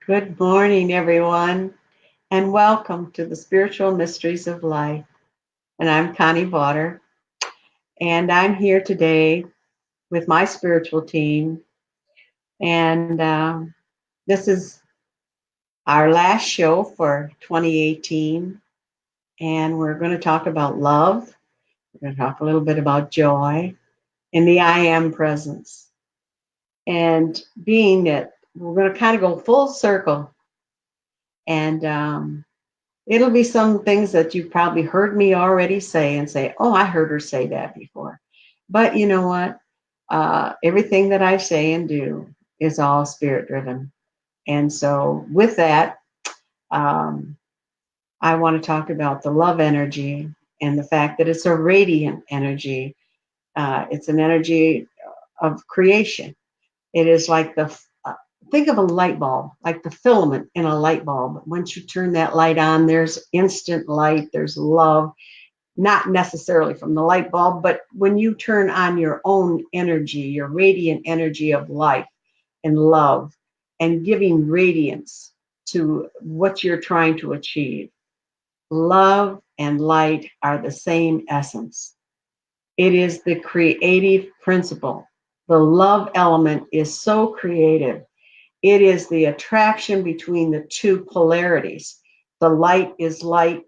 Good morning, everyone, and welcome to the Spiritual Mysteries of Life. And I'm Connie Vawter, and I'm here today with my spiritual team. And this is our last show for 2018, and we're going to talk about love. We're going to talk a little bit about joy and the I am presence. And being that we're going to kind of go full circle, and it'll be some things that you've probably heard me already say and say, oh, I heard her say that before. But you know what? Everything that I say and do is all spirit driven. And so, with that, um, I want to talk about the love energy and the fact that it's a radiant energy. It's an energy of creation. It is like think of a light bulb, like the filament in a light bulb. Once you turn that light on, there's instant light, there's love, not necessarily from the light bulb, but when you turn on your own energy, your radiant energy of life and love and giving radiance to what you're trying to achieve. Love and light are the same essence. It is the creative principle. The love element is so creative. It is the attraction between the two polarities. The light is light,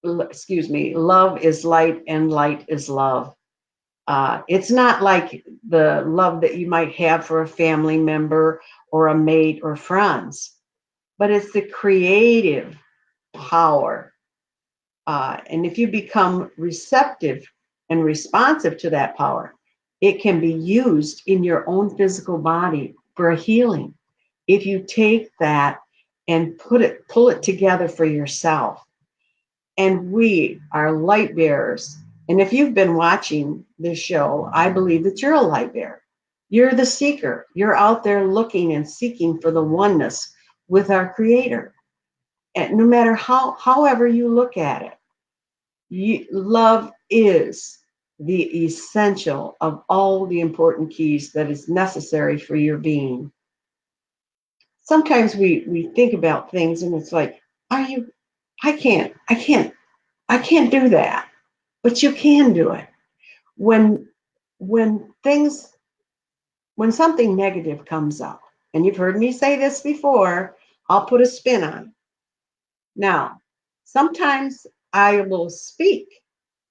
love is light and light is love. It's not like the love that you might have for a family member or a mate or friends, but it's the creative power. And if you become receptive and responsive to that power, it can be used in your own physical body for a healing. If you take that and pull it together for yourself. And we are light bearers. And if you've been watching this show, I believe that you're a light bearer. You're the seeker. You're out there looking and seeking for the oneness with our Creator. And no matter however you look at it, love is the essential of all the important keys that is necessary for your being. Sometimes we think about things and it's like, I can't do that. But you can do it. When when things when something negative comes up, and you've heard me say this before, I'll put a spin on it. Now, sometimes I will speak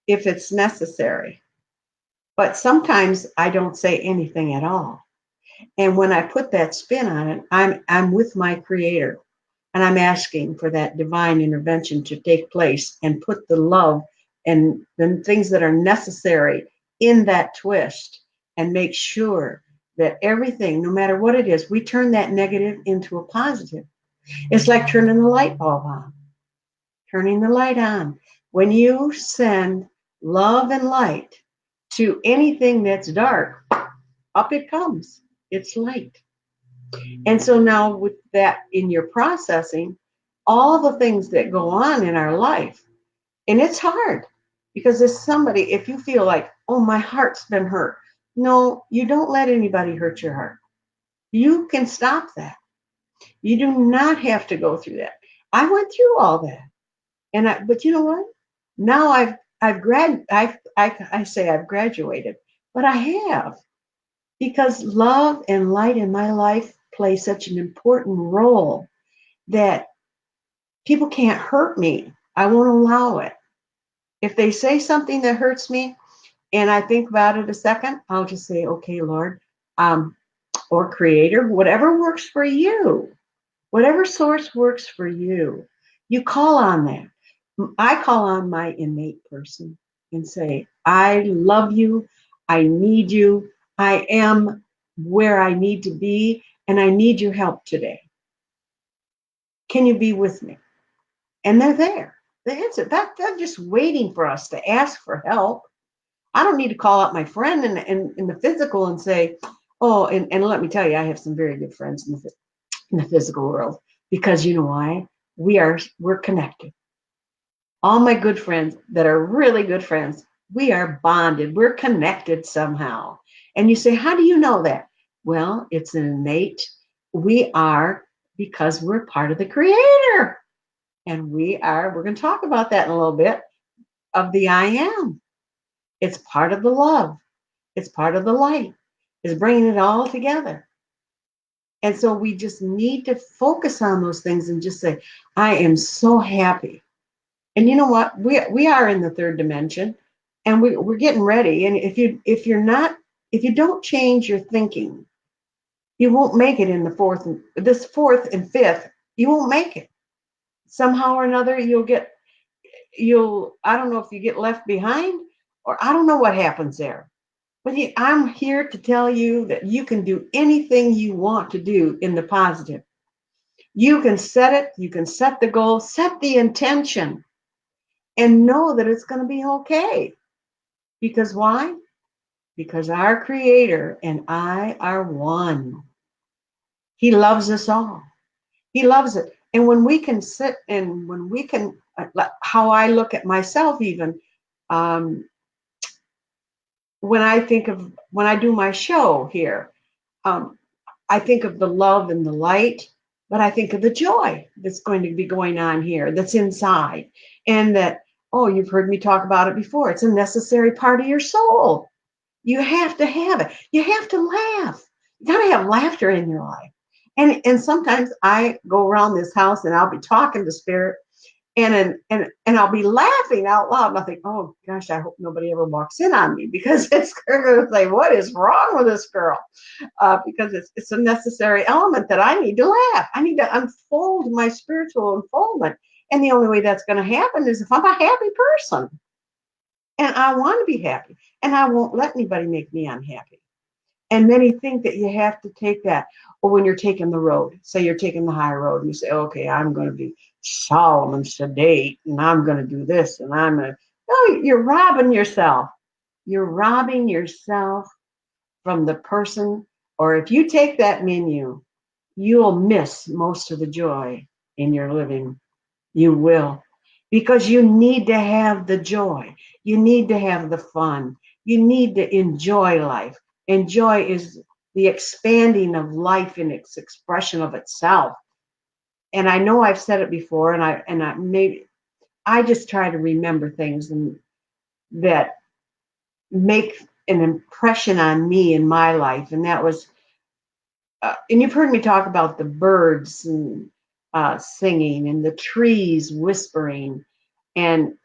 if it's necessary, but sometimes I don't say anything at all. And when I put that spin on it, I'm with my Creator, and I'm asking for that divine intervention to take place and put the love and the things that are necessary in that twist and make sure that everything, no matter what it is, we turn that negative into a positive. It's like turning the light bulb on, turning the light on. When you send love and light to anything that's dark, up it comes. It's light. And so now with that in your processing, all the things that go on in our life, and it's hard because as somebody, if you feel like, oh, my heart's been hurt, no, you don't let anybody hurt your heart. You can stop that. You do not have to go through that. I went through all that. But you know what? Now I say I've graduated, but I have, because love and light in my life play such an important role that people can't hurt me. I won't allow it. If they say something that hurts me and I think about it a second, I'll just say, okay, Lord, or Creator, whatever works for you, whatever source works for you, you call on that. I call on my innate person and say, I love you. I need you. I am where I need to be, and I need your help today. Can you be with me? And they're there. They're just waiting for us to ask for help. I don't need to call out my friend in the physical and say, oh, and let me tell you, I have some very good friends in the physical world, because you know why? We're connected. All my good friends that are really good friends, we are bonded. We're connected somehow. And you say, how do you know that? Well, it's an innate. We are because we're part of the Creator. And we're going to talk about that in a little bit, of the I am. It's part of the love. It's part of the light. It's bringing it all together. And so we just need to focus on those things and just say, I am so happy. And you know what? We are in the third dimension, and we're getting ready. And if you don't change your thinking, you won't make it in this fourth and fifth. You won't make it. Somehow or another, I don't know if you get left behind, or I don't know what happens there. But I'm here to tell you that you can do anything you want to do in the positive. You can set it, you can set the goal, set the intention, and know that it's going to be okay. Because why? Because our Creator and I are one. He loves us all. He loves it. And when we can sit and when we can, how I look at myself even, um, when I do my show here, um, I think of the love and the light, but I think of the joy that's going to be going on here, that's inside. And that, oh, you've heard me talk about it before. It's a necessary part of your soul. You have to have it. You have to laugh. You got to have laughter in your life. And sometimes I go around this house and I'll be talking to spirit, and I'll be laughing out loud. And I think, oh gosh, I hope nobody ever walks in on me, because it's going to say, what is wrong with this girl? Because it's a necessary element that I need to laugh. I need to unfold my spiritual unfoldment. And the only way that's going to happen is if I'm a happy person. And I want to be happy. And I won't let anybody make me unhappy. And many think that you have to take that. Or when you're taking the road, say you're taking the high road, and you say, okay, I'm going to be solemn and sedate, and I'm going to do this, and I'm going to. No, you're robbing yourself. You're robbing yourself from the person. Or if you take that menu, you'll miss most of the joy in your living. You will. Because you need to have the joy. You need to have the fun. You need to enjoy life. And joy is the expanding of life in its expression of itself. And I know I've said it before, I just try to remember things that make an impression on me in my life. And that was, and you've heard me talk about the birds and singing, and the trees whispering, and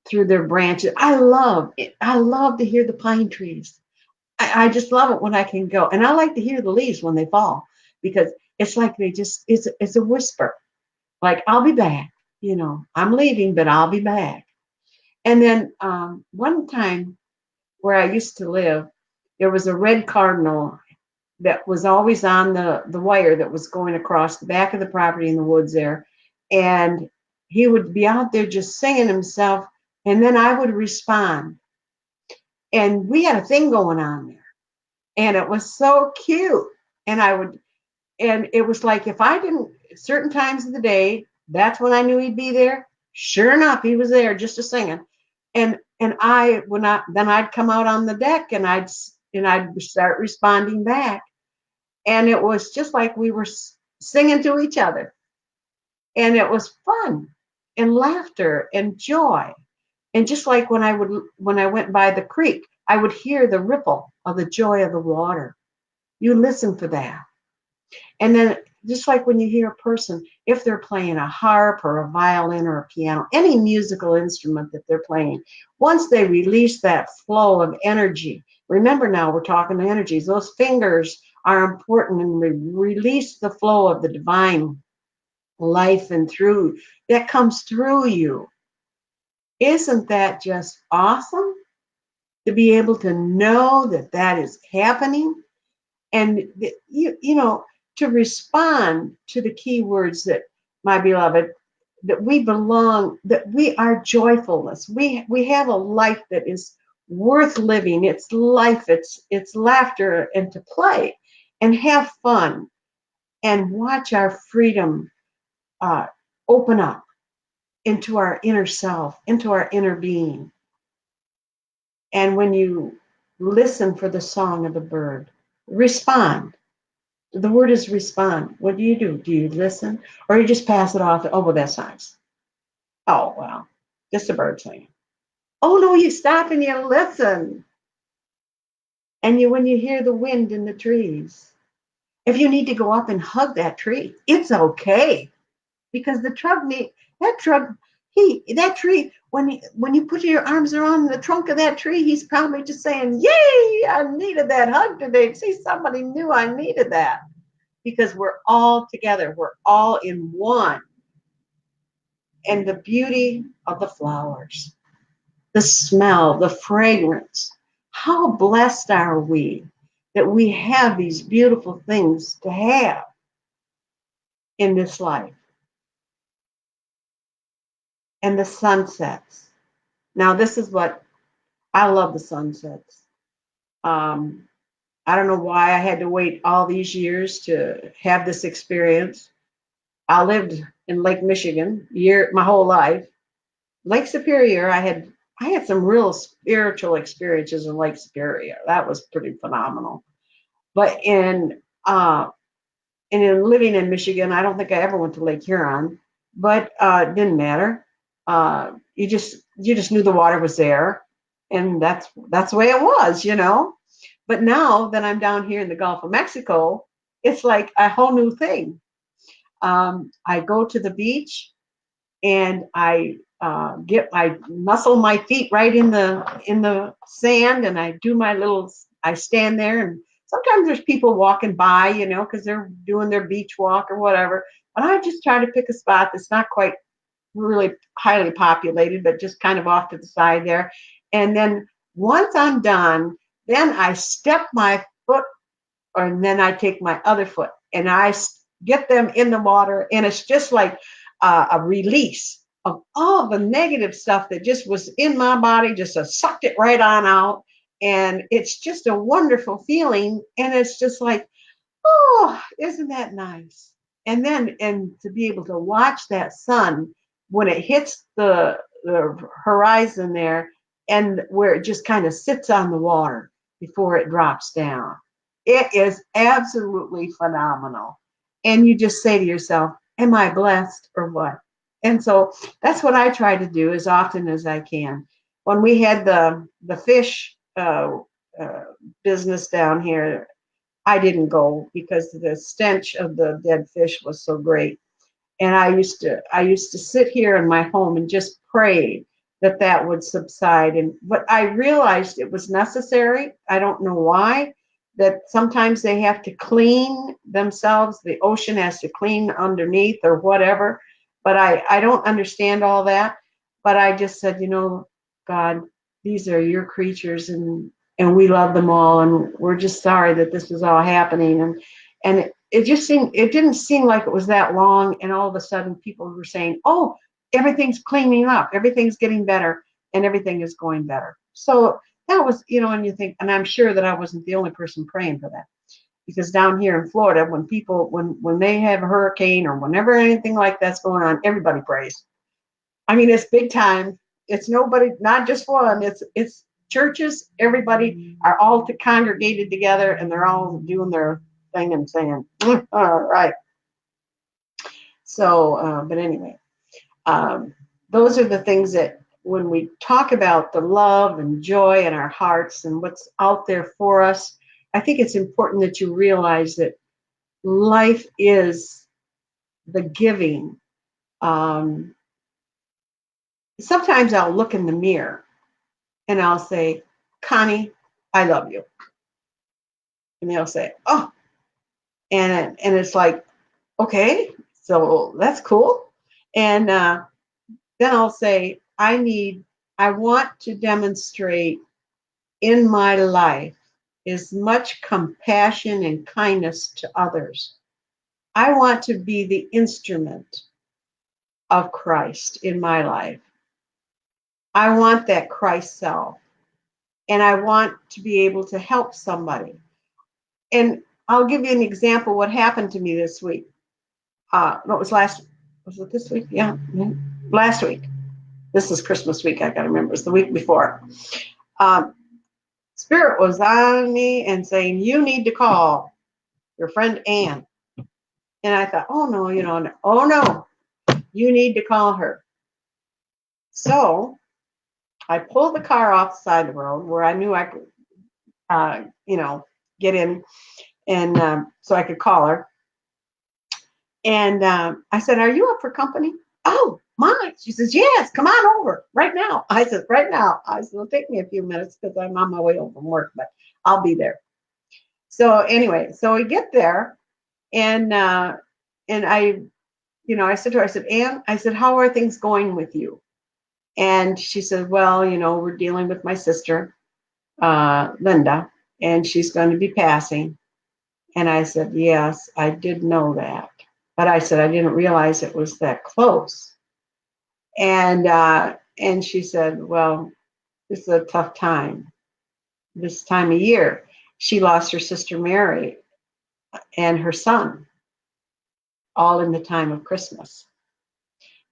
through their branches. I love it. I love to hear the pine trees. I just love it when I can go. And I like to hear the leaves when they fall, because it's like it's a whisper. Like, I'll be back. I'm leaving, but I'll be back. And then one time where I used to live, there was a red cardinal that was always on the wire that was going across the back of the property in the woods there. And he would be out there just singing himself, and then I would respond. And we had a thing going on there, and it was so cute. And it was like, if I didn't, certain times of the day, that's when I knew he'd be there. Sure enough, he was there just a singing. And then I'd come out on the deck, and I'd start responding back. And it was just like we were singing to each other. And it was fun and laughter and joy. And just like when I went by the creek, I would hear the ripple of the joy of the water. You listen for that. And then just like when you hear a person, if they're playing a harp or a violin or a piano, any musical instrument that they're playing, once they release that flow of energy, remember now we're talking energies, those fingers are important, and release the flow of the divine life and through that comes through you. Isn't that just awesome to be able to know that that is happening? And to respond to the key words that, my beloved, that we belong, that we are joyfulness. We have a life that is worth living. It's life, it's laughter, and to play and have fun and watch our freedom open up into our inner self, into our inner being. And when you listen for the song of the bird, respond. The word is respond. What do you do? Do you listen? Or you just pass it off? Oh, well, that's nice. Oh, well, just a bird singing. Oh, no, you stop and you listen. And when you hear the wind in the trees, if you need to go up and hug that tree, it's okay. Because the that tree, when you put your arms around the trunk of that tree, he's probably just saying, yay, I needed that hug today. See, somebody knew I needed that. Because we're all together. We're all in one. And the beauty of the flowers, the smell, the fragrance. How blessed are we that we have these beautiful things to have in this life. And the sunsets. Now, this is what I love, the sunsets. Um, I don't know why I had to wait all these years to have this experience. I lived in Lake Michigan my whole life. Lake Superior, I had some real spiritual experiences in Lake Superior. That was pretty phenomenal. But in living in Michigan, I don't think I ever went to Lake Huron, but it didn't matter. You just knew the water was there, and that's the way it was, you know. But now that I'm down here in the Gulf of Mexico, it's like a whole new thing. I go to the beach and I muscle my feet right in the sand, and I stand there, and sometimes there's people walking by, you know, because they're doing their beach walk or whatever. But I just try to pick a spot that's not quite really highly populated, but just kind of off to the side there. And then once I'm done, then I step my foot, and then I take my other foot and I get them in the water, and it's just like a release of all the negative stuff that just was in my body, just sucked it right on out. And it's just a wonderful feeling. And it's just like, oh, isn't that nice? And to be able to watch that sun when it hits the horizon there, and where it just kind of sits on the water before it drops down. It is absolutely phenomenal. And you just say to yourself, am I blessed or what? And so that's what I try to do as often as I can. When we had the fish uh, business down here, I didn't go because the stench of the dead fish was so great. And I used to sit here in my home and just pray that that would subside. And but I realized it was necessary. I don't know why. That sometimes they have to clean themselves. The ocean has to clean underneath or whatever. But I don't understand all that. But I just said, God, these are your creatures, and we love them all, and we're just sorry that this is all happening. And it didn't seem like it was that long, and all of a sudden people were saying, oh, everything's cleaning up, everything's getting better, and everything is going better. So that was, and you think, and I'm sure that I wasn't the only person praying for that, because down here in Florida, when they have a hurricane or whenever anything like that's going on, everybody prays. I mean, it's big time. It's nobody, not just one. It's churches. Everybody are all congregated together, and they're all doing their thing and saying, all right. So, but anyway, those are the things that when we talk about the love and joy in our hearts and what's out there for us, I think it's important that you realize that life is the giving. Sometimes I'll look in the mirror and I'll say, Connie, I love you. And they'll say, oh, and it's like, okay, so that's cool. And then I'll say, I want to demonstrate in my life as much compassion and kindness to others. I want to be the instrument of Christ in my life. I want that Christ self. And I want to be able to help somebody. And I'll give you an example what happened to me this week. Was it this week? Yeah, last week. This is Christmas week, I gotta remember. It's the week before. Spirit was on me and saying, you need to call your friend Ann. And I thought, oh no, oh no, you need to call her. So I pulled the car off the side of the road where I knew I could, get in, and so I could call her. And I said, are you up for company? Oh, my. She says, yes, come on over right now. I said, right now. I said, it'll take me a few minutes because I'm on my way home from work, but I'll be there. So anyway, so we get there, and I, I said to her, I said, Ann, I said, how are things going with you? And she said, well, we're dealing with my sister, Linda, and she's going to be passing. And I said, yes, I did know that. But I said, I didn't realize it was that close. And she said, well, this is a tough time. This time of year, she lost her sister Mary and her son, all in the time of Christmas.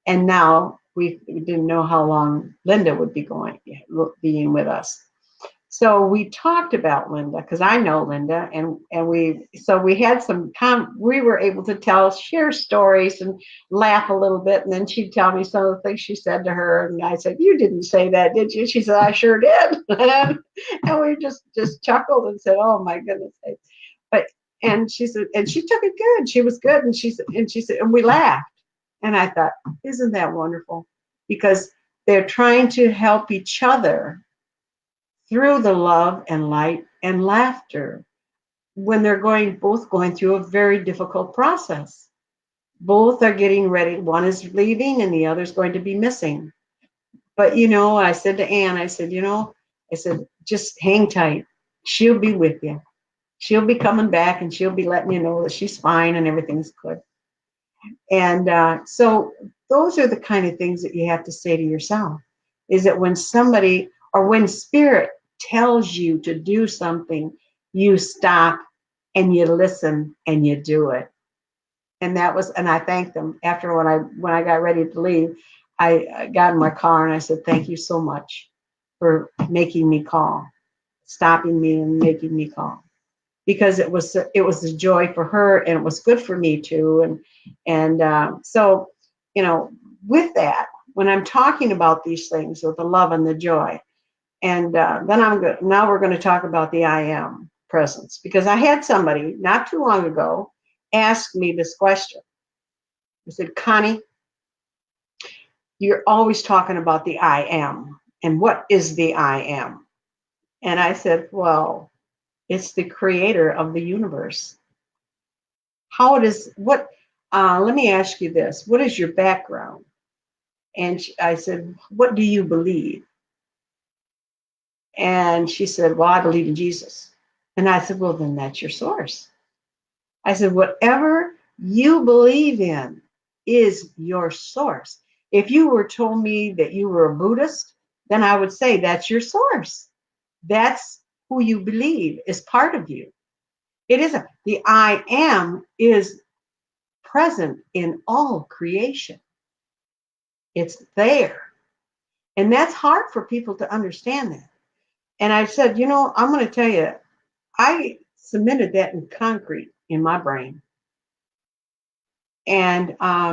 And now we didn't know how long Linda would be being with us. So we talked about Linda because I know Linda, and we had we were able to share stories and laugh a little bit, and then she'd tell me some of the things she said to her, and I said, you didn't say that, did you? She said, I sure did. And we just chuckled and said, oh my goodness. And she said, and she took it good. She was good, and she said, and we laughed. And I thought, isn't that wonderful? Because they're trying to help each other through the love and light and laughter when they're both going through a very difficult process. Both are getting ready. One is leaving and the other's going to be missing. But, I said to Ann, I said, just hang tight. She'll be with you. She'll be coming back and she'll be letting you know that she's fine and everything's good. And so those are the kind of things that you have to say to yourself, is that when somebody or when spirit tells you to do something, you stop and you listen and you do it. And I thanked them after when I got ready to leave. I got in my car and I said, thank you so much for making me call, stopping me and making me call, because it was a joy for her and it was good for me too. So with that, when I'm talking about these things with the love and the joy, and then now we're going to talk about the I am presence, because I had somebody not too long ago ask me this question. I said, Connie, you're always talking about the I am, and what is the I am? And I said, well, it's the creator of the universe. Let me ask you this. What is your background? And I said, what do you believe? And she said, well, I believe in Jesus. And I said, well, then that's your source. I said, whatever you believe in is your source. If you were told me that you were a Buddhist, then I would say that's your source. That's who you believe is part of you. It isn't. The I am is present in all creation. It's there. And that's hard for people to understand that. And I said, I'm going to tell you, I cemented that in concrete in my brain. And I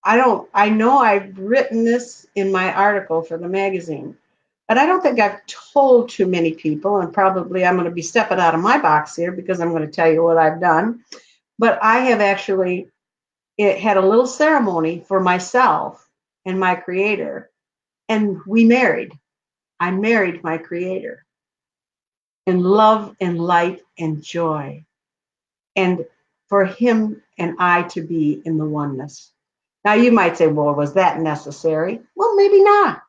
know I've written this in my article for the magazine, but I don't think I've told too many people, and probably I'm going to be stepping out of my box here because I'm going to tell you what I've done. But I have actually had a little ceremony for myself and my creator, and we married. I married my creator in love and light and joy, and for him and I to be in the oneness. Now you might say, well, was that necessary? Well, maybe not.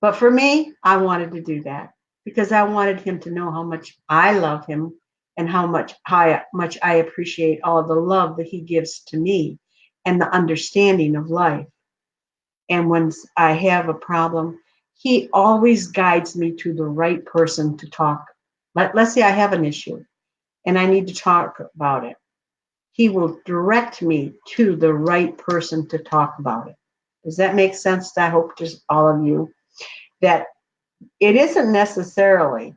But for me, I wanted to do that because I wanted him to know how much I love him and how much I appreciate all the love that he gives to me and the understanding of life. And when I have a problem, he always guides me to the right person to talk. Let's say I have an issue and I need to talk about it. He will direct me to the right person to talk about it. Does that make sense? I hope to all of you that it isn't necessarily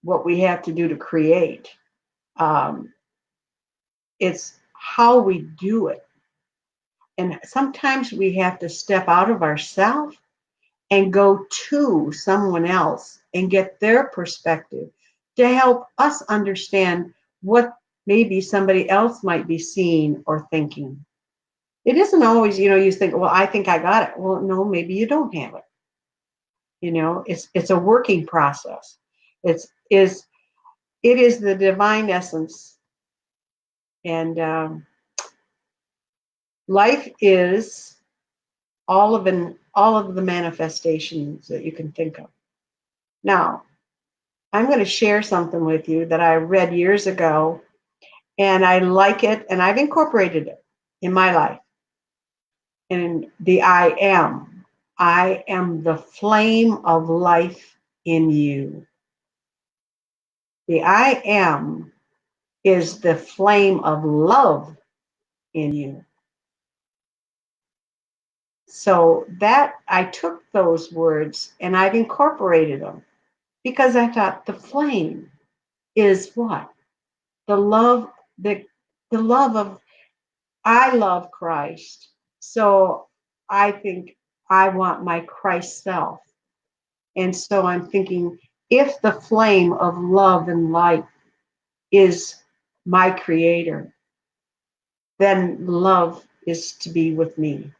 what we have to do to create. Um, it's how we do it. And sometimes we have to step out of ourselves and go to someone else and get their perspective to help us understand what maybe somebody else might be seeing or thinking. It isn't always, you think, well, I think I got it. Well, no, maybe you don't have it. It's a working process. It is the divine essence, and life is all of the manifestations that you can think of. Now, I'm going to share something with you that I read years ago, and I like it, and I've incorporated it in my life. And the I am the flame of life in you. The I am is the flame of love in you. So that I took those words and I've incorporated them because I thought the flame is what? The love, the love of, I love Christ. So I think I want my Christ self. And so I'm thinking, if the flame of love and light is my creator, then love is to be with me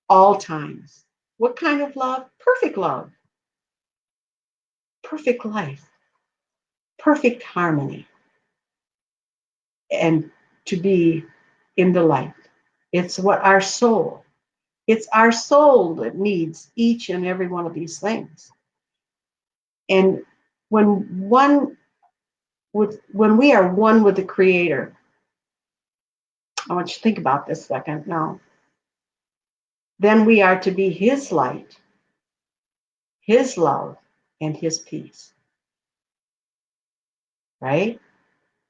all times. What kind of love? Perfect love, perfect life, perfect harmony, and to be in the light. It's it's our soul that needs each and every one of these things. And when when we are one with the Creator, I want you to think about this a second now. Then we are to be His light, His love, and His peace. Right?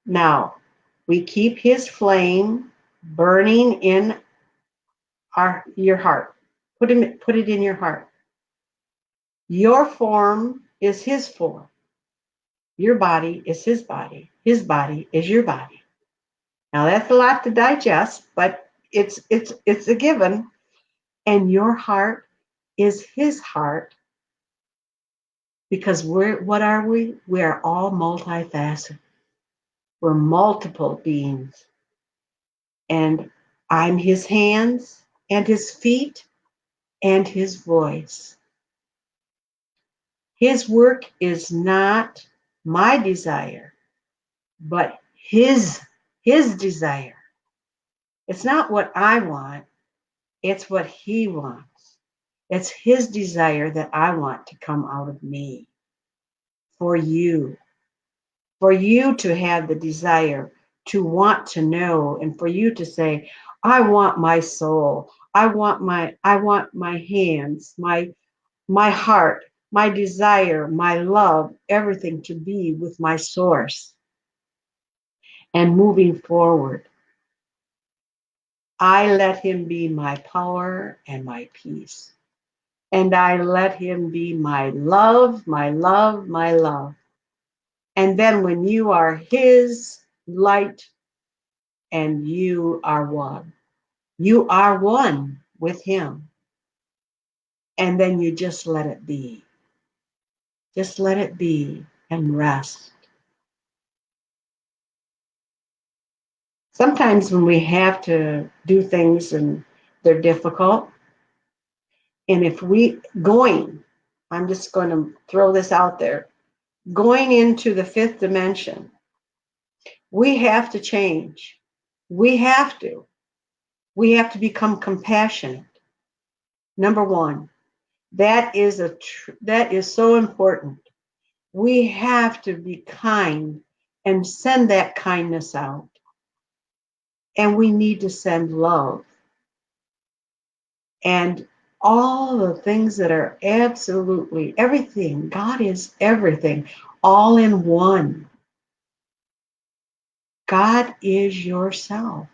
Now, we keep His flame burning in your heart. Put it in your heart. Your form is His form. Your body is His body. His body is your body. Now that's a lot to digest, but it's a given. And your heart is His heart, because what are we? We are all multifaceted. We're multiple beings. And I'm His hands and His feet and His voice. His work is not my desire, but His desire. It's not what I want, it's what He wants. It's His desire that I want to come out of me for you to have the desire to want to know, and for you to say, I want my soul, I want my hands, my heart, my desire, my love, everything to be with my source and moving forward. I let Him be my power and my peace. And I let Him be my love, my love, my love. And then when you are His light and you are one with Him. And then you just let it be. Just let it be and rest. Sometimes when we have to do things and they're difficult, and if I'm just going to throw this out there, going into the fifth dimension, we have to change. We have to become compassionate. Number one, that is so important. We have to be kind and send that kindness out. And we need to send love. And all the things that are absolutely everything. God is everything, all in one. God is yourself.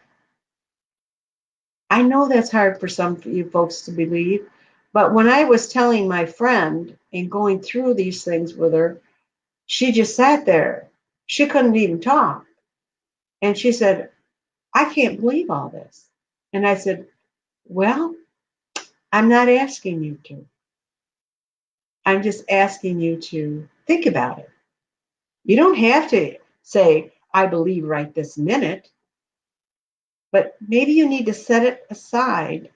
I know that's hard for some of you folks to believe, but when I was telling my friend and going through these things with her, she just sat there. She couldn't even talk. And she said, I can't believe all this. And I said, well, I'm not asking you to. I'm just asking you to think about it. You don't have to say, I believe right this minute, but maybe you need to set it aside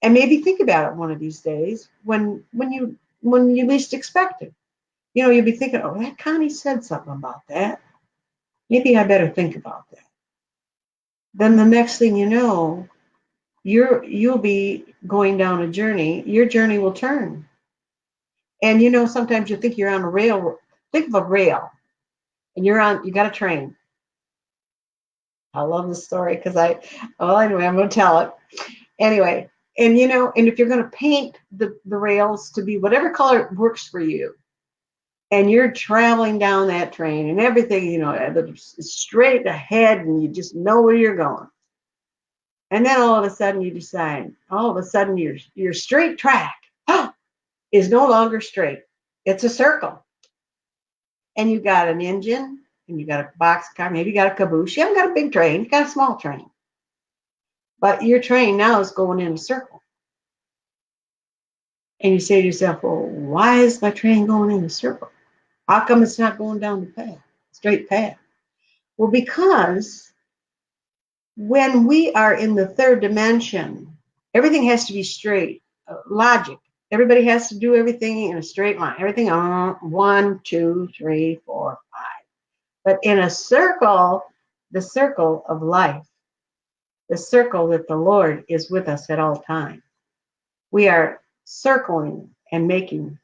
and maybe think about it one of these days when you least expect it. You'll be thinking, oh, that Connie said something about that. Maybe I better think about that. Then the next thing you know, you'll be going down a journey. Your journey will turn. And sometimes you think you're on a rail. Think of a rail, and you got a train. I love the story because anyway, I'm going to tell it. Anyway, and and if you're going to paint the rails to be whatever color works for you, and you're traveling down that train and everything, it's straight ahead and you just know where you're going. And then all of a sudden you decide, all of a sudden your straight track is no longer straight. It's a circle. And you got an engine and you got a boxcar, maybe you got a caboose. You haven't got a big train, you got a small train. But your train now is going in a circle. And you say to yourself, well, why is my train going in a circle? How come it's not going down the path, straight path? Well, because when we are in the third dimension, everything has to be straight. Logic. Everybody has to do everything in a straight line. Everything on 1, 2, 3, 4, 5. But in a circle, the circle of life, the circle that the Lord is with us at all times. We are circling and making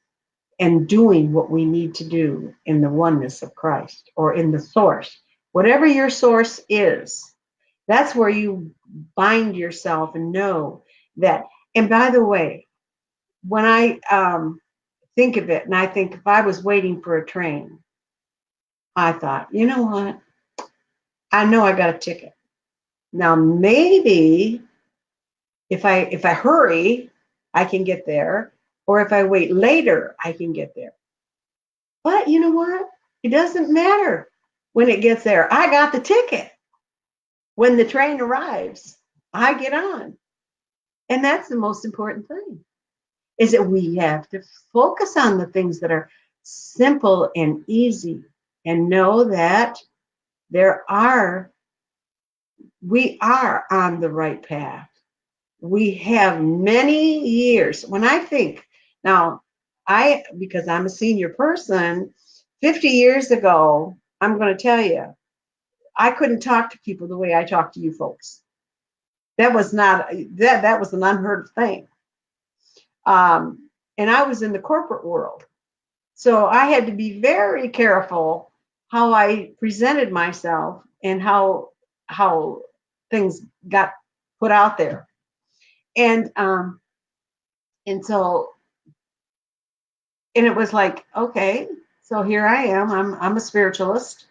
and doing what we need to do in the oneness of Christ or in the source. Whatever your source is, that's where you bind yourself and know that. And by the way, when I think of it, and I think if I was waiting for a train, I thought, you know what? I know I got a ticket. Now maybe if I hurry, I can get there, or if I wait later, I can get there. But you know what? It doesn't matter when it gets there. I got the ticket. When the train arrives, I get on. And that's the most important thing, is that we have to focus on the things that are simple and easy and know that we are on the right path. We have many years. When I think, now, because I'm a senior person, 50 years ago, I'm going to tell you, I couldn't talk to people the way I talk to you folks. That was an unheard of thing. And I was in the corporate world. So I had to be very careful how I presented myself and how things got put out there. And it was like, okay, so here I am. I'm a spiritualist,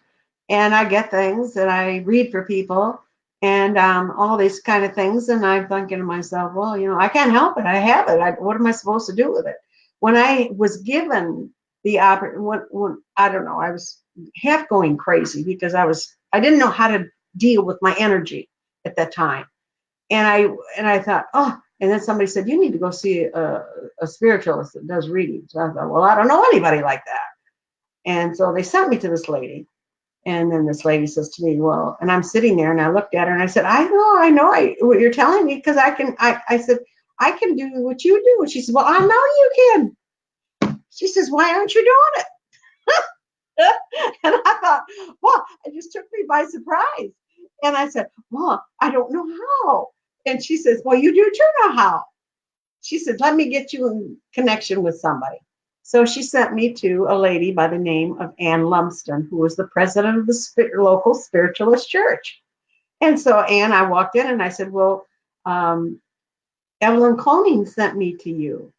and I get things, and I read for people, and all these kind of things. And I'm thinking to myself, well, I can't help it. I have it. What am I supposed to do with it? When I was given the opportunity, when I don't know, I was half going crazy because I didn't know how to deal with my energy at that time, and I thought, oh. And then somebody said, you need to go see a spiritualist that does readings. So I thought, well, I don't know anybody like that. And so they sent me to this lady. And then this lady says to me, well, and I'm sitting there and I looked at her and I said, I know what you're telling me, because I said, I can do what you do. And she said, well, I know you can. She says, why aren't you doing it? And I thought, well, it just took me by surprise. And I said, well, I don't know how. And she says, well, you do too know how. She said, let me get you in connection with somebody. So she sent me to a lady by the name of Ann Lumsden, who was the president of the local spiritualist church. And so Ann, I walked in and I said, well, Evelyn Connie sent me to you.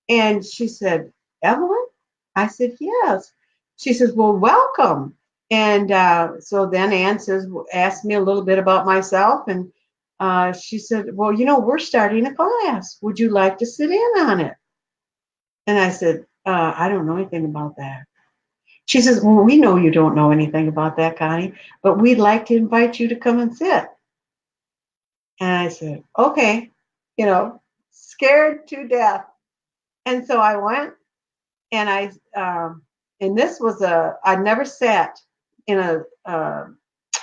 And she said, Evelyn? I said, yes. She says, well, welcome. And so then Ann asked me a little bit about myself, and she said, well, we're starting a class. Would you like to sit in on it? And I said, I don't know anything about that. She says, well, we know you don't know anything about that, Connie, but we'd like to invite you to come and sit. And I said, okay, scared to death. And so I went, and and this was I'd never sat in what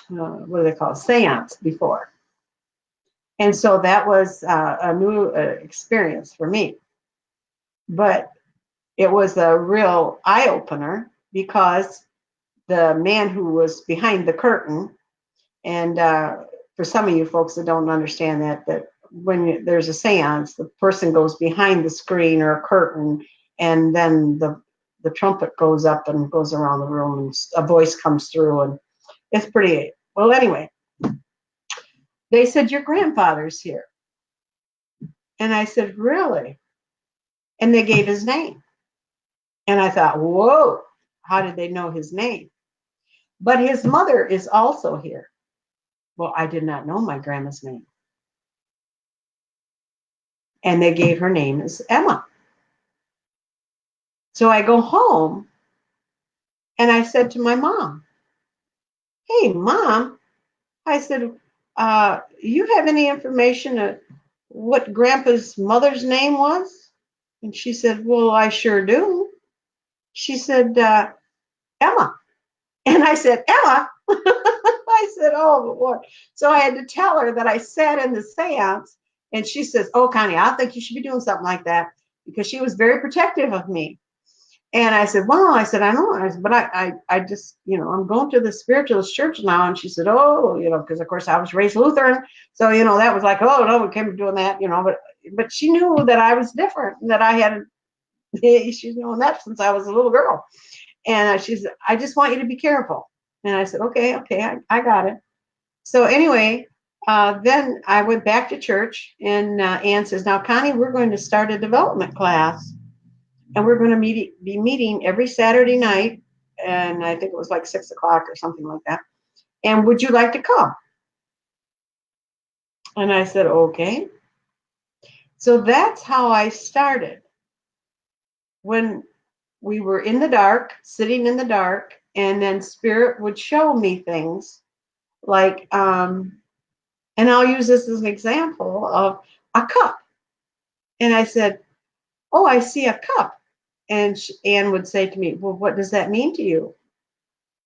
do they call it, seance before. And so that was a new experience for me. But it was a real eye opener because the man who was behind the curtain, and for some of you folks that don't understand that when there's a seance, the person goes behind the screen or a curtain, and then the trumpet goes up and goes around the room, and a voice comes through, and it's pretty. Well, anyway, they said, your grandfather's here. And I said, really? And they gave his name. And I thought, whoa, how did they know his name? But his mother is also here. Well, I did not know my grandma's name. And they gave her name as Emma. So I go home and I said to my mom, hey, Mom, I said, you have any information of what Grandpa's mother's name was? And she said, well, I sure do. She said, Emma. And I said, Emma? I said, oh, what? So I had to tell her that I sat in the seance. And she says, oh, Connie, I think you should be doing something like that, because she was very protective of me. And I said, well, I said, I know. I said, but I just, I'm going to the spiritualist church now. And she said, oh, because of course I was raised Lutheran. So, that was like, oh, no, we can't be doing that, but she knew that I was different, and that I had, she's known that since I was a little girl. And she said, I just want you to be careful. And I said, okay, I got it. So anyway, then I went back to church, and Ann says, now, Connie, we're going to start a development class. And we're going to be meeting every Saturday night, and I think it was like 6 o'clock or something like that. And would you like to come? And I said, okay. So that's how I started. When we were in the dark, sitting in the dark, and then Spirit would show me things like, and I'll use this as an example of a cup. And I said, oh, I see a cup. And Ann would say to me, well, what does that mean to you?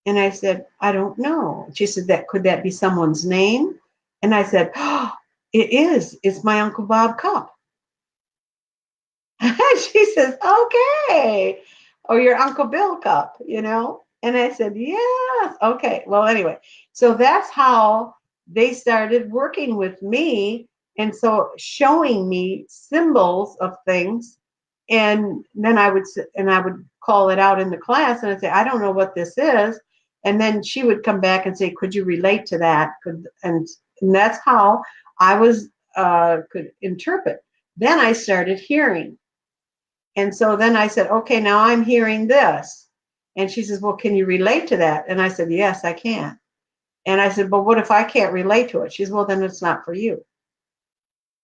And I said, I don't know. She said, could that be someone's name? And I said, oh, it is. It's my Uncle Bob cup. She says, okay. Or your Uncle Bill cup, And I said, yes. Okay. Well, anyway, so that's how they started working with me. And so showing me symbols of things. And then I would call it out in the class, and I'd say, I don't know what this is. And then she would come back and say, could you relate to that? And that's how I could interpret. Then I started hearing. And so then I said, okay, now I'm hearing this. And she says, well, can you relate to that? And I said, yes, I can. And I said, but what if I can't relate to it? She says, well, then it's not for you.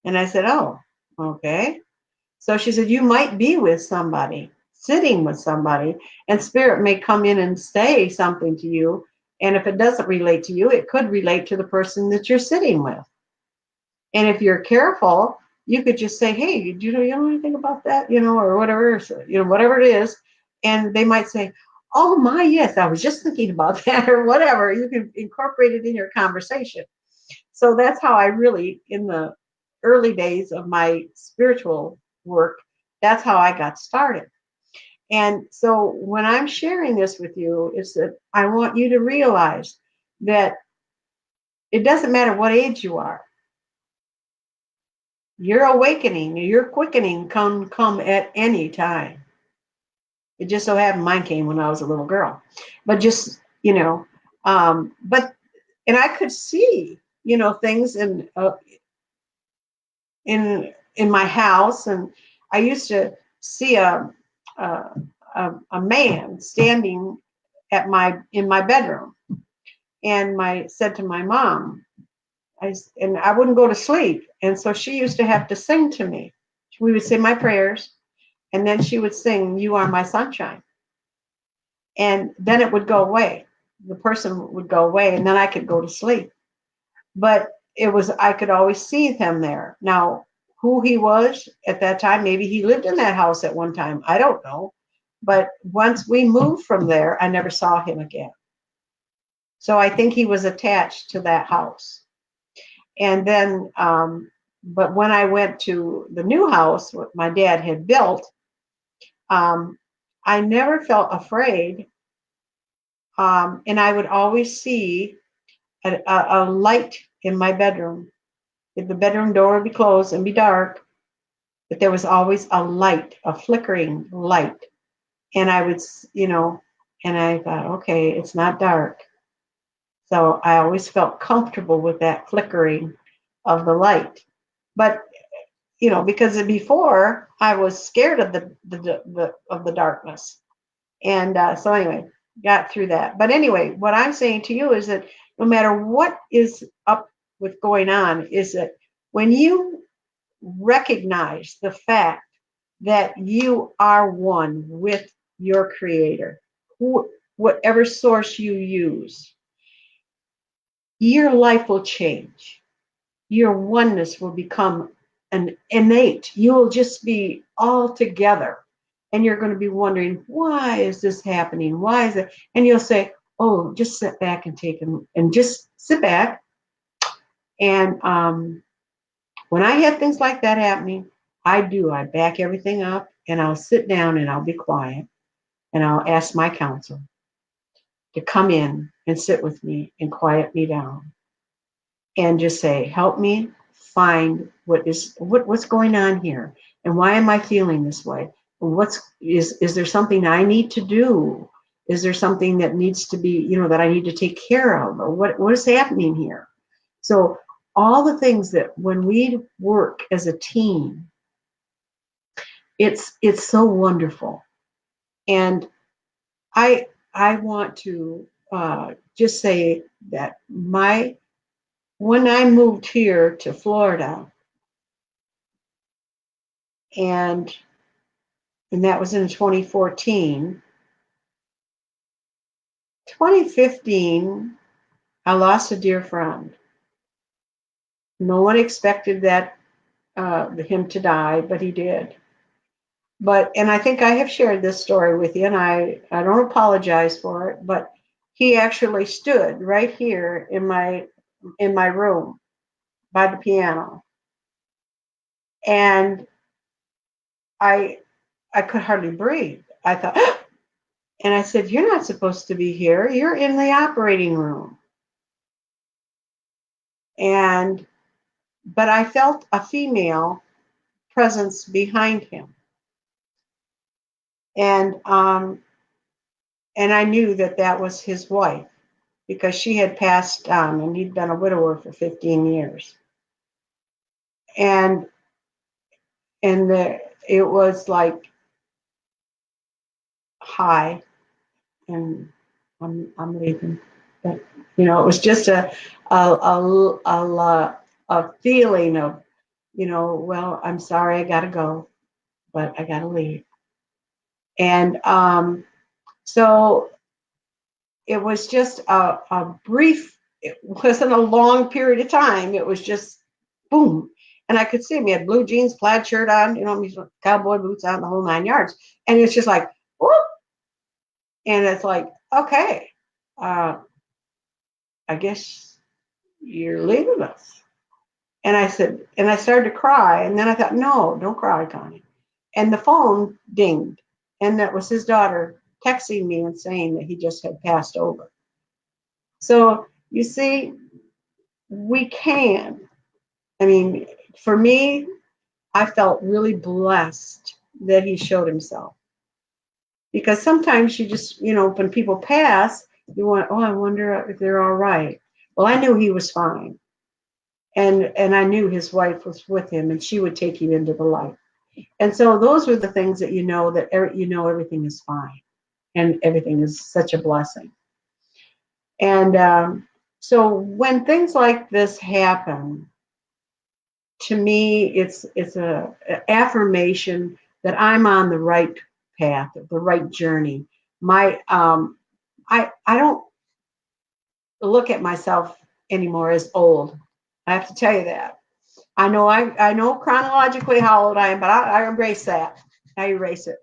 And I said, oh, okay. So she said, you might be with somebody, sitting with somebody, and Spirit may come in and say something to you. And if it doesn't relate to you, it could relate to the person that you're sitting with. And if you're careful, you could just say, hey, do you know anything about that? Or whatever, whatever it is. And they might say, oh my, yes, I was just thinking about that, or whatever. You can incorporate it in your conversation. So that's how I really, in the early days of my spiritual work, that's how I got started. And so when I'm sharing this with you, it's that I want you to realize that it doesn't matter what age you are. Your awakening, your quickening can come at any time. It just so happened mine came when I was a little girl. But just, and I could see, things in my house, and I used to see a man standing in my bedroom, and said to my mom, and I wouldn't go to sleep, and so she used to have to sing to me. We would say my prayers, and then she would sing, "You Are My Sunshine." and then it would go away. The person would go away, and then I could go to sleep. But I could always see him there. Now, who he was at that time, maybe he lived in that house at one time. I don't know. But once we moved from there, I never saw him again. So I think he was attached to that house. And then, but when I went to the new house, what my dad had built, I never felt afraid. And I would always see a light in my bedroom. If the bedroom door would be closed and be dark, but there was always a light, a flickering light. And I would, and I thought, okay, it's not dark. So I always felt comfortable with that flickering of the light. But because before I was scared of the darkness, and so anyway, got through that. But anyway, what I'm saying to you is that no matter what is up with going on, is that when you recognize the fact that you are one with your creator, whatever source you use, your life will change. Your oneness will become an innate. You will just be all together. And you're going to be wondering, why is this happening? Why is it? And you'll say, oh, just sit back and just sit back. And when I have things like that happening, I back everything up and I'll sit down and I'll be quiet and I'll ask my counsel to come in and sit with me and quiet me down and just say, help me find what's going on here and why am I feeling this way? Is there something I need to do? Is there something that needs to be, that I need to take care of? Or what is happening here? So all the things that when we work as a team, it's so wonderful. And I want to just say that when I moved here to Florida, and that was in 2014, 2015, I lost a dear friend. No one expected that him to die, but he did. And I think I have shared this story with you, and I don't apologize for it, but he actually stood right here in my room by the piano. And I could hardly breathe. I thought, and I said, you're not supposed to be here. You're in the operating room. But I felt a female presence behind him. And I knew that was his wife because she had passed on and he'd been a widower for 15 years. And it was like, hi, and I'm leaving. But it was just a feeling of, well, I'm sorry, I gotta go, but I gotta leave. And so it was just a brief. It wasn't a long period of time. It was just boom. And I could see him. He had blue jeans, plaid shirt on, these cowboy boots on, the whole 9 yards. And it's just like, whoop. And it's like, okay, I guess you're leaving us. And I said, and I started to cry. And then I thought, no, don't cry, Connie. And the phone dinged. And that was his daughter texting me and saying that he just had passed over. So you see, we can. I mean, for me, I felt really blessed that he showed himself. Because sometimes you just, when people pass, you want, oh, I wonder if they're all right. Well, I knew he was fine. And I knew his wife was with him and she would take you into the light. And so those were the things that that everything is fine and everything is such a blessing. And so when things like this happen, to me, it's a affirmation that I'm on the right path, the right journey, My I don't look at myself anymore as old. I have to tell you that. I know chronologically how old I am, but I erase that. I erase it.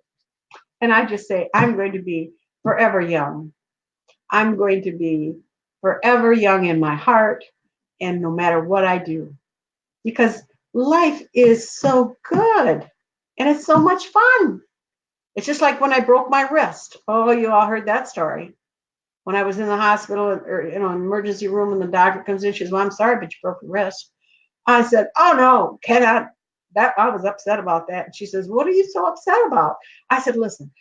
And I just say, I'm going to be forever young. I'm going to be forever young in my heart, and no matter what I do, because life is so good and it's so much fun. It's just like when I broke my wrist. Oh, you all heard that story. When I was in the hospital or emergency room and the doctor comes in, she says, "Well, I'm sorry, but you broke your wrist." I said, "Oh no, cannot." That I was upset about that. And she says, "What are you so upset about?" I said, "Listen,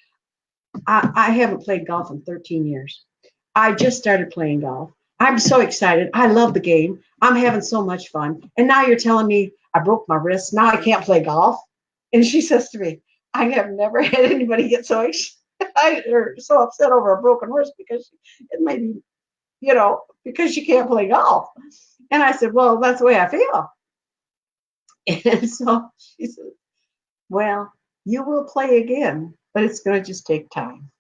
I haven't played golf in 13 years. I just started playing golf. I'm so excited. I love the game. I'm having so much fun. And now you're telling me I broke my wrist. Now I can't play golf." And she says to me, "I have never had anybody get so excited or so upset over a broken wrist because it may be, because you can't play golf." And I said, "Well, that's the way I feel." And so she said, "Well, you will play again, but it's going to just take time."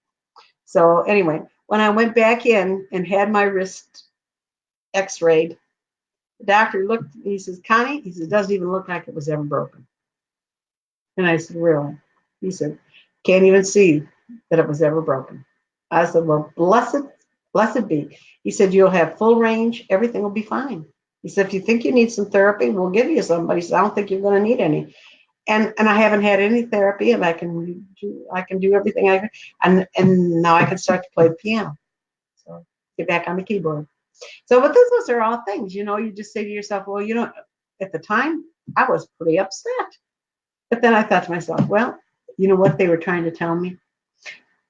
So anyway, when I went back in and had my wrist x-rayed, the doctor looked, he says, "Connie," he says, "doesn't even look like it was ever broken." And I said, "Really?" He said, "Can't even see that it was ever broken." I said, "Well, blessed be." He said, "You'll have full range. Everything will be fine." He said, "If you think you need some therapy, we'll give you some." But he said, "I don't think you're going to need any." And I haven't had any therapy, and I can do everything I can, and now I can start to play the piano. So get back on the keyboard. So, but those are all things, you just say to yourself, well, at the time I was pretty upset. But then I thought to myself, well, you know what they were trying to tell me?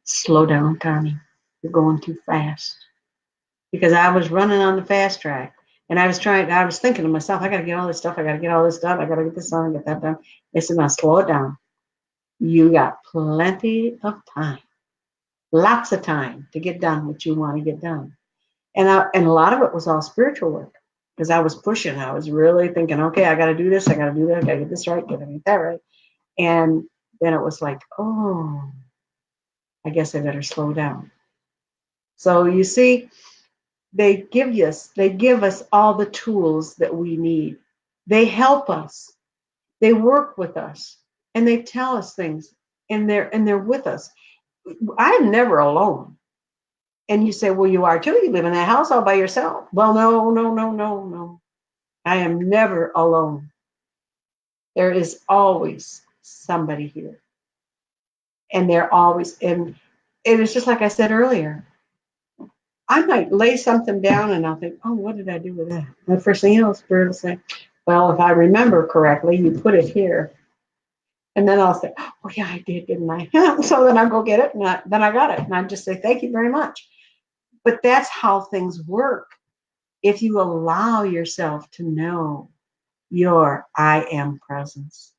Slow down, Connie. You're going too fast. Because I was running on the fast track. And I was thinking to myself, I got to get all this stuff. I got to get all this done. I got to get this done and get that done. They said, "Now slow it down. You got plenty of time, lots of time to get done what you want to get done." And a lot of it was all spiritual work because I was pushing. I was really thinking, okay, I got to do this. I got to do that. I got to get this right. Got to get that right. And then it was like, oh, I guess I better slow down. So you see, they give us all the tools that we need. They help us. They work with us, and they tell us things, and they're with us. I'm never alone. And you say, well, you are too. You live in that house all by yourself. Well, no, no, no, no, no. I am never alone. There is always somebody here. And they're always, and it's just like I said earlier, I might lay something down and I'll think, oh, what did I do with that? And the first thing you know, Spirit will say, well, if I remember correctly, you put it here. And then I'll say, oh, yeah, I did, didn't I? So then I'll go get it, and then I got it. And I just say, thank you very much. But that's how things work. If you allow yourself to know your I am presence,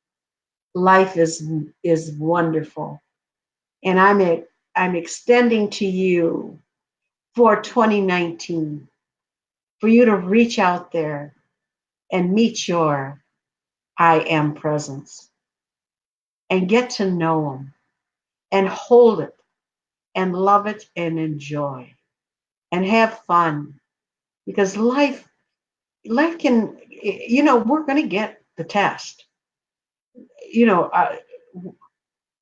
life is wonderful. And I'm extending to you for 2019 for you to reach out there and meet your I am presence and get to know them and hold it and love it and enjoy and have fun, because life can, we're going to get the test. you know uh,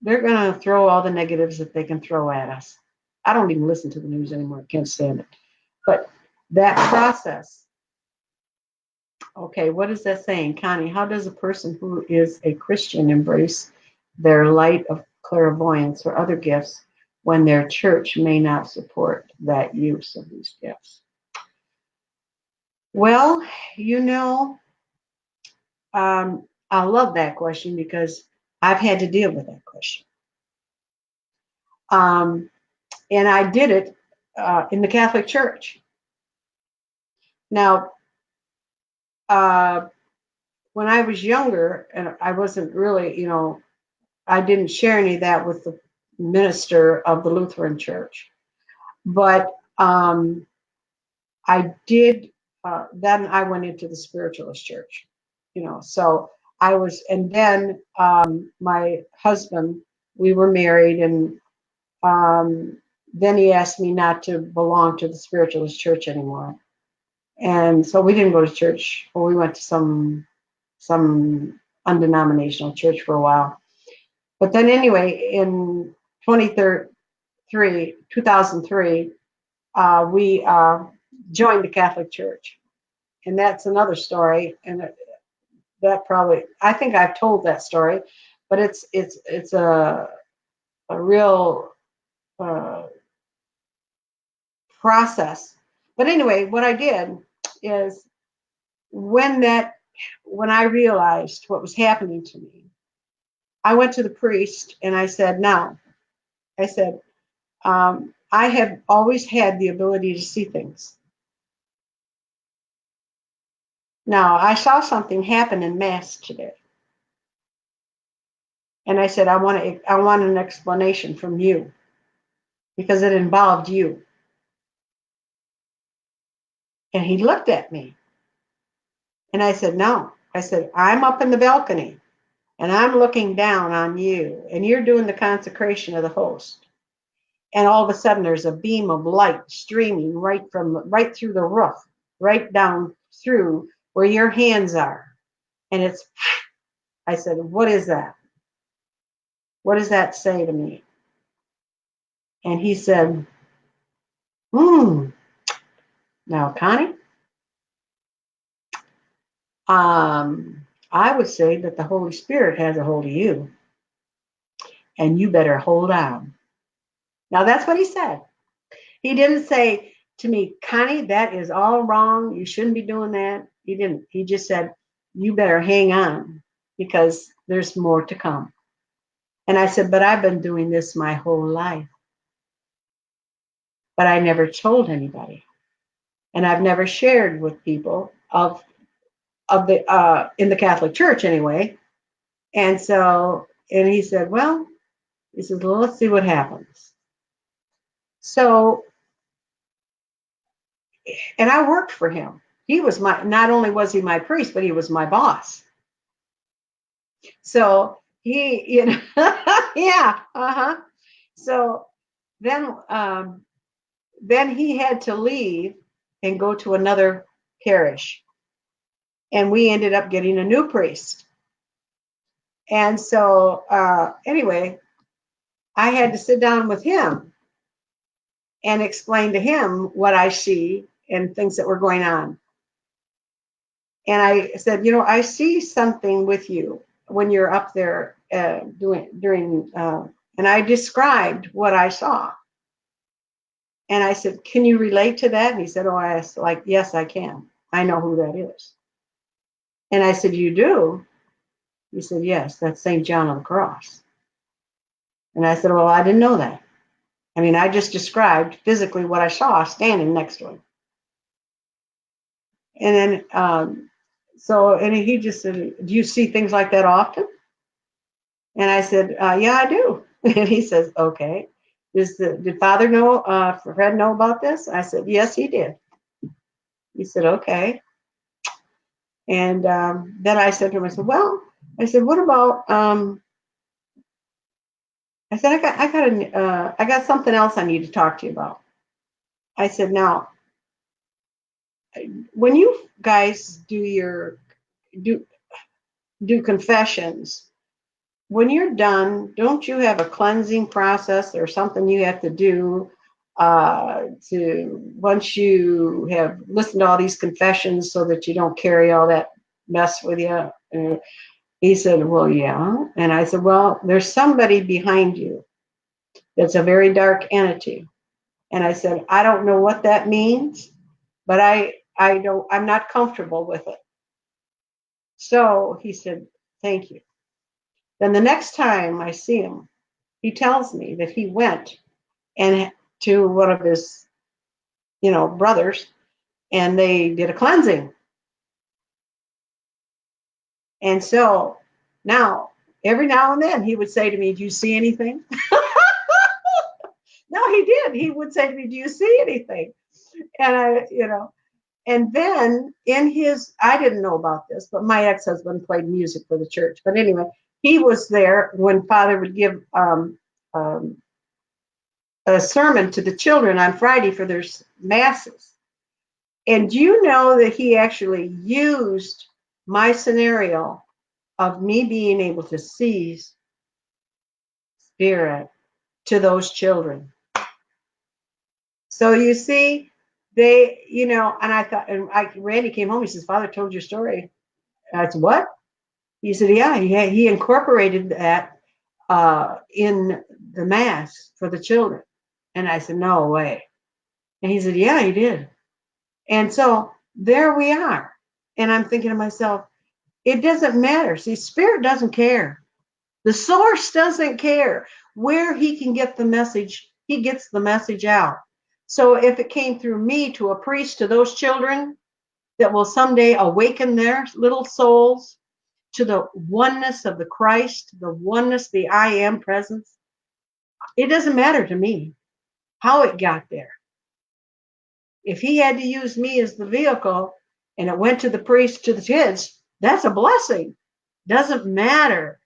they're going to throw all the negatives that they can throw at us. I don't even listen to the news anymore. I can't stand it. But that process. Okay, what is that saying? Connie, how does a person who is a Christian embrace their light of clairvoyance or other gifts when their church may not support that use of these gifts? Well, you know, I love that question because I've had to deal with that question. Um, and I did it in the Catholic Church. Now, uh, when I was younger, and I wasn't really, I didn't share any of that with the minister of the Lutheran Church. But I did, then I went into the Spiritualist Church, so I was, and then my husband, we were married, and then he asked me not to belong to the spiritualist church anymore. And so we didn't go to church. Well, we went to some undenominational church for a while. But then anyway, in 2003, we joined the Catholic Church. And that's another story. And that probably, I think I've told that story, but it's a real process. But anyway, what I did is when I realized what was happening to me, I went to the priest and I said, I have always had the ability to see things. Now, I saw something happen in Mass today. And I said, I want an explanation from you because it involved you. And he looked at me. And I said, no. I said, I'm up in the balcony and I'm looking down on you and you're doing the consecration of the host. And all of a sudden there's a beam of light streaming right through the roof, right down through where your hands are. And I said, what is that? What does that say to me? And he said, now, Connie, I would say that the Holy Spirit has a hold of you and you better hold on. Now, that's what he said. He didn't say to me, Connie, that is all wrong. You shouldn't be doing that. He didn't. He just said, you better hang on because there's more to come. And I said, but I've been doing this my whole life. But I never told anybody. And I've never shared with people of the in the Catholic Church anyway. And he said, well, let's see what happens. So, and I worked for him. He was not only was he my priest, but he was my boss. So yeah, So then he had to leave and go to another parish. And we ended up getting a new priest. And so anyway, I had to sit down with him and explain to him what I see and things that were going on. And I said, I see something with you when you're up there and I described what I saw. And I said, can you relate to that? And he said, yes, I can. I know who that is. And I said, you do? He said, yes, that's St. John of the Cross. And I said, well, I didn't know that. I mean, I just described physically what I saw standing next to him. And then, and he just said, do you see things like that often? And I said, yeah, I do. And he says, okay. Did Father Fred know about this? I said, yes, he did. He said, okay. And then I said to him, I said, what about, I said, I got something else I need to talk to you about. I said, now, when you guys do confessions, when you're done, don't you have a cleansing process or something you have to do once you have listened to all these confessions so that you don't carry all that mess with you? And he said, well, yeah. And I said, well, there's somebody behind you that's a very dark entity. And I said, I don't know what that means, but I'm not comfortable with it. So he said, thank you. Then the next time I see him, he tells me that he went to one of his, brothers, and they did a cleansing. And so now, every now and then, he would say to me, do you see anything? No, he did. He would say to me, do you see anything? And and then I didn't know about this, but my ex-husband played music for the church. But anyway, he was there when Father would give a a sermon to the children on Friday for their masses. And do you know that he actually used my scenario of me being able to see spirit to those children? So you see, they, and I thought, and Randy came home. He says, "Father told your story." And I said, "What?" He said, "Yeah, he incorporated that in the mass for the children." And I said, "No way." And he said, "Yeah, he did." And so there we are. And I'm thinking to myself, it doesn't matter. See, spirit doesn't care. The source doesn't care where he can get the message. He gets the message out. So if it came through me to a priest to those children that will someday awaken their little souls to the oneness of the Christ, the oneness, the I am presence, it doesn't matter to me how it got there. If he had to use me as the vehicle and it went to the priest, to the kids, that's a blessing. Doesn't matter.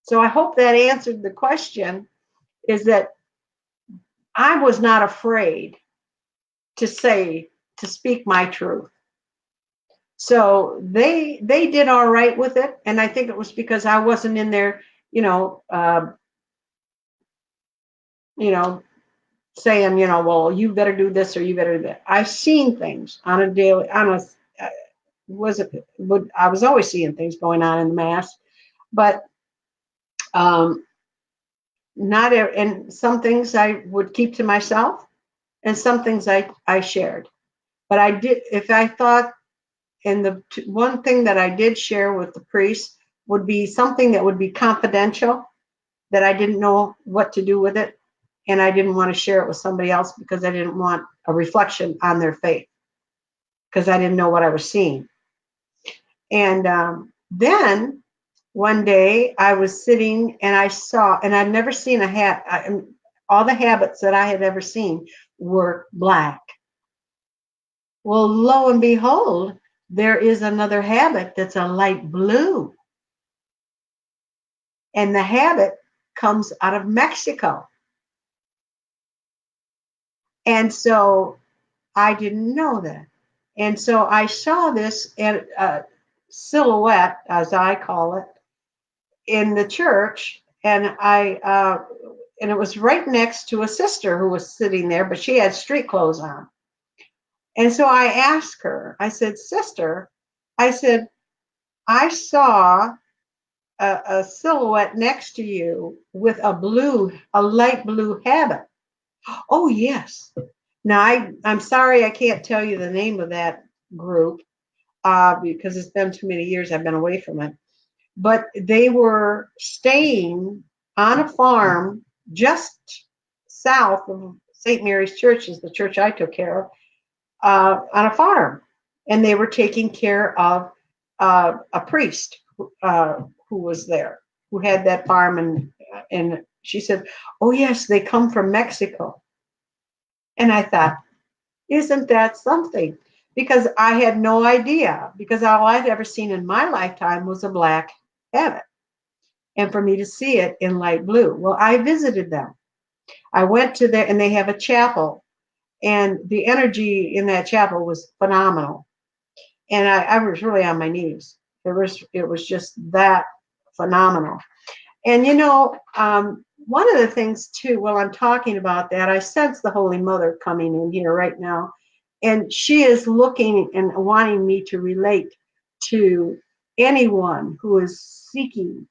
So I hope that answered the question, is that I was not afraid to speak my truth. So they did all right with it. And I think it was because I wasn't in there, saying, well, you better do this or you better do that. I've seen things on a daily, I was always seeing things going on in the mass, but and some things I would keep to myself and some things I shared. But I did, if I thought, and the one thing that I did share with the priest would be something that would be confidential, that I didn't know what to do with it. And I didn't want to share it with somebody else because I didn't want a reflection on their faith, because I didn't know what I was seeing. And then one day I was sitting and I saw, and I'd never seen all the habits that I had ever seen were black. Well, lo and behold, there is another habit that's a light blue. And the habit comes out of Mexico. And so I didn't know that. And so I saw this silhouette, as I call it, in the church. And and it was right next to a sister who was sitting there, but she had street clothes on. And so I asked her, I said, "Sister," I said, "I saw a silhouette next to you with a light blue habit." "Oh, yes." Now, I'm sorry I can't tell you the name of that group because it's been too many years I've been away from it. But they were staying on a farm just south of St. Mary's Church, is the church I took care of, on a farm. And they were taking care of a priest who was there, who had that farm. And she said, "Oh, yes, they come from Mexico." And I thought, isn't that something? Because I had no idea, because all I'd ever seen in my lifetime was a black habit. And for me to see it in light blue. Well, I visited them. I went to there, and they have a chapel. And the energy in that chapel was phenomenal. And I was really on my knees. It was just that phenomenal. And one of the things too, while I'm talking about that, I sense the Holy Mother coming in here right now. And she is looking and wanting me to relate to anyone who is seeking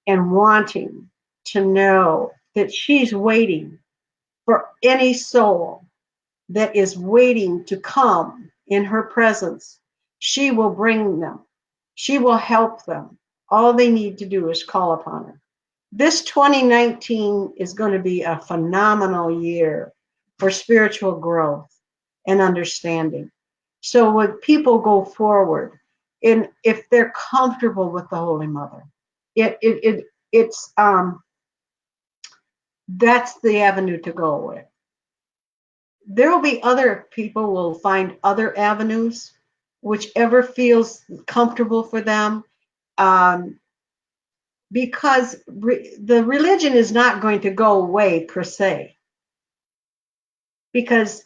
and wanting to know that she's waiting for any soul that is waiting to come in her presence. She will bring them. She will help them. All they need to do is call upon her. This 2019 is going to be a phenomenal year for spiritual growth and understanding. So when people go forward, and if they're comfortable with the Holy Mother, it's that's the avenue to go with. There will be other people will find other avenues, whichever feels comfortable for them. Because the religion is not going to go away per se. because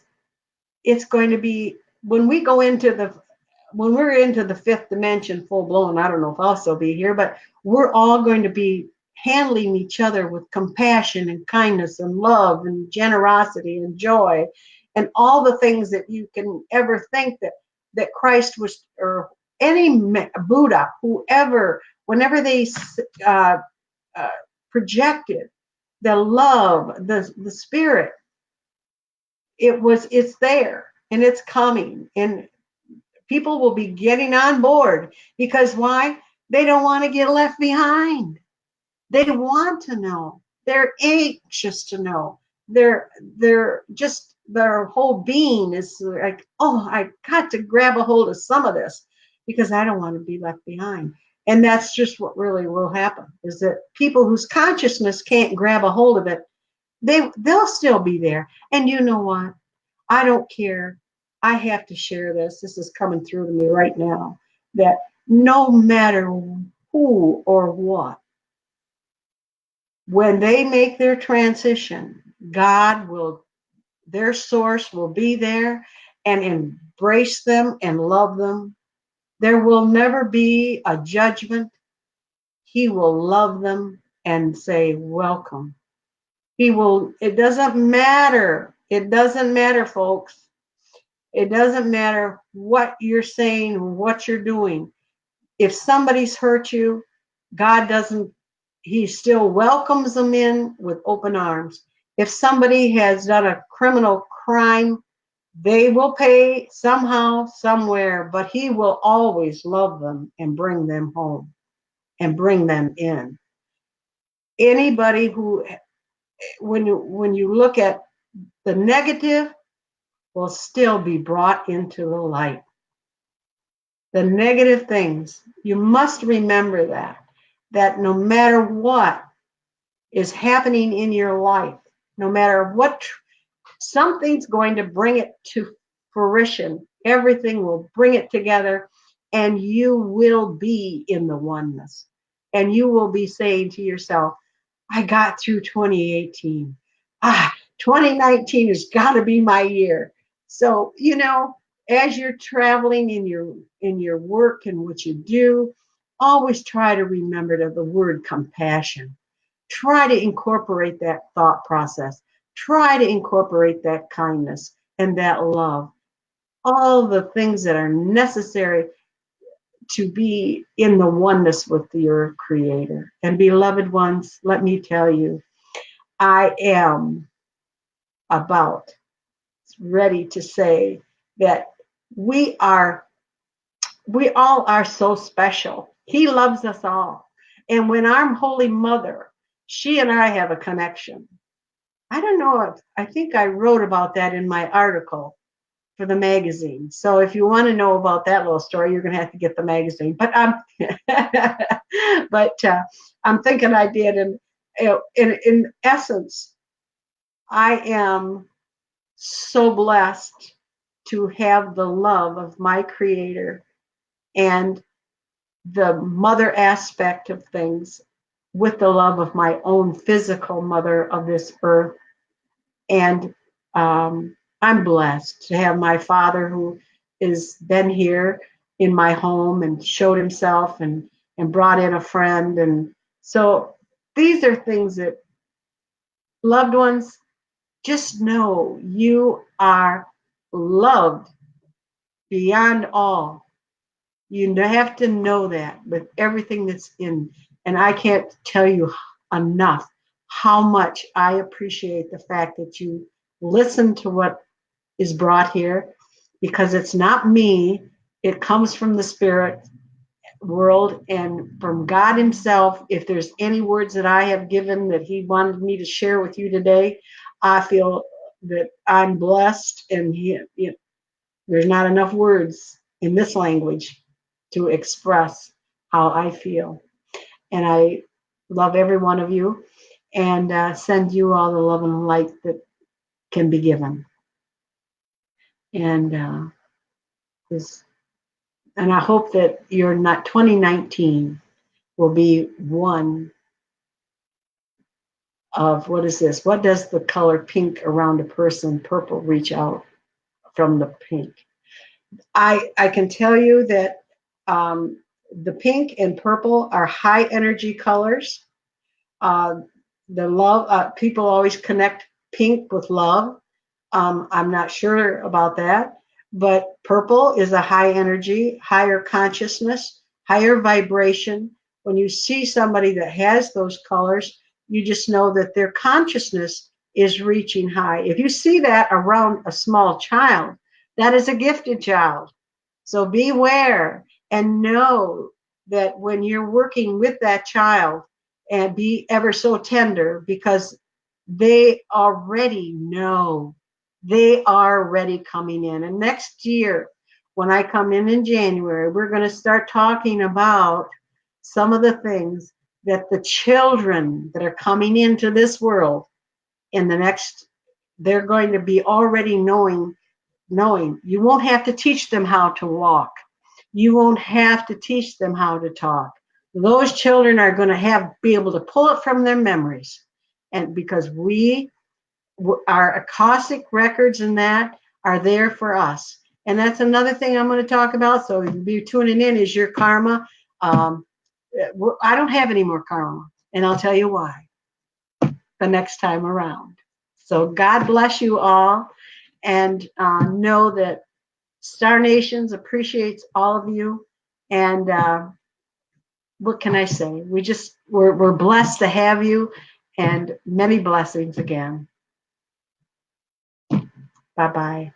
it's going to be, when we're into the fifth dimension full blown, I don't know if I'll still be here, but we're all going to be handling each other with compassion and kindness and love and generosity and joy and all the things that you can ever think that Christ was, or any Buddha, whoever, whenever they uh, projected the love, the spirit, it's there and it's coming, and people will be getting on board, because why? They don't want to get left behind. They want to know. They're anxious to know. They're just, their whole being is like, oh, I got to grab a hold of some of this because I don't want to be left behind. And that's just what really will happen, is that people whose consciousness can't grab a hold of it, they'll still be there. And you know what? I don't care. I have to share this. This is coming through to me right now, that no matter who or what, when they make their transition, God will, their source will be there and embrace them and love them. There will never be a judgment. He will love them and say, welcome. He will, it doesn't matter. It doesn't matter, folks. It doesn't matter what you're saying, what you're doing. If somebody's hurt you, God doesn't, he still welcomes them in with open arms. If somebody has done a criminal crime, they will pay somehow, somewhere, but he will always love them and bring them home and bring them in. Anybody who, when you look at the negative, will still be brought into the light. The negative things, you must remember that no matter what is happening in your life, no matter what, something's going to bring it to fruition. Everything will bring it together, and you will be in the oneness. And you will be saying to yourself, I got through 2018. 2019 has got to be my year. So, as you're traveling in your work and what you do, always try to remember the word compassion. Try to incorporate that thought process. Try to incorporate that kindness and that love. All the things that are necessary to be in the oneness with your Creator. And beloved ones, let me tell you, I am about ready to say that we all are so special. He loves us all. And when our Holy Mother, she and I have a connection. I don't know I think I wrote about that in my article for the magazine. So if you want to know about that little story, you're going to have to get the magazine. But I'm thinking I did. And in essence, I am so blessed to have the love of my Creator and the mother aspect of things with the love of my own physical mother of this earth. And I'm blessed to have my father, who has been here in my home and showed himself and brought in a friend. And so these are things that, loved ones, just know you are loved beyond all. You have to know that with everything that's in. And I can't tell you enough how much I appreciate the fact that you listen to what is brought here, because it's not me. It comes from the spirit world and from God himself. If there's any words that I have given that he wanted me to share with you today, I feel that I'm blessed, and there's not enough words in this language to express how I feel. And I love every one of you, and send you all the love and light that can be given. And and I hope that your 2019 will be one of, what is this? What does the color pink around a person, purple, reach out from the pink? I can tell you that the pink and purple are high energy colors. Uh, the love, people always connect pink with love. I'm not sure about that, but purple is a high energy, higher consciousness, higher vibration. When you see somebody that has those colors, you just know that their consciousness is reaching high. If you see that around a small child, that is a gifted child. So beware and know that when you're working with that child, and be ever so tender, because they already know. They are already coming in. And next year, when I come in January, we're going to start talking about some of the things that the children that are coming into this world in the next, they're going to be already knowing. You won't have to teach them how to walk. You won't have to teach them how to talk. Those children are going to be able to pull it from their memories. And because our Akashic records and that are there for us. And that's another thing I'm going to talk about. So if you're tuning in, is your karma. I don't have any more karma. And I'll tell you why the next time around. So God bless you all. And know that Star Nations appreciates all of you. And what can I say? We're blessed to have you, and many blessings again. Bye-bye.